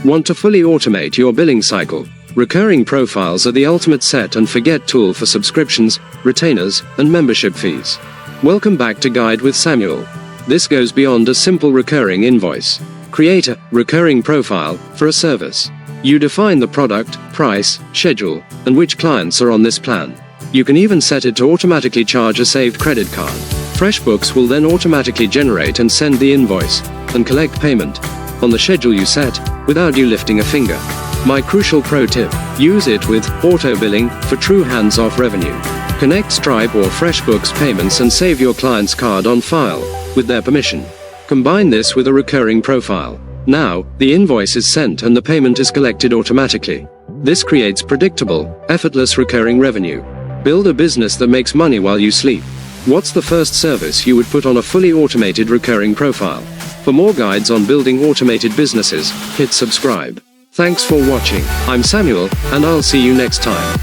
Want to fully automate your billing cycle? Recurring profiles are the ultimate set and forget tool for subscriptions, retainers, and membership fees. Welcome back to Guide with Samuel. This goes beyond a simple recurring invoice. Create a recurring profile for a service. You define the product, price, schedule, and which clients are on this plan. You can even set it to automatically charge a saved credit card. FreshBooks will then automatically generate and send the invoice and collect payment on the schedule you set without you lifting a finger. My crucial pro tip: use it with auto billing for true hands-off revenue. Connect Stripe or FreshBooks payments and save your client's card on file with their permission. Combine this with a recurring profile. Now, the invoice is sent and the payment is collected automatically. This creates predictable, effortless recurring revenue. Build a business that makes money while you sleep. What's the first service you would put on a fully automated recurring profile? For more guides on building automated businesses, hit subscribe. Thanks for watching. I'm Samuel, and I'll see you next time.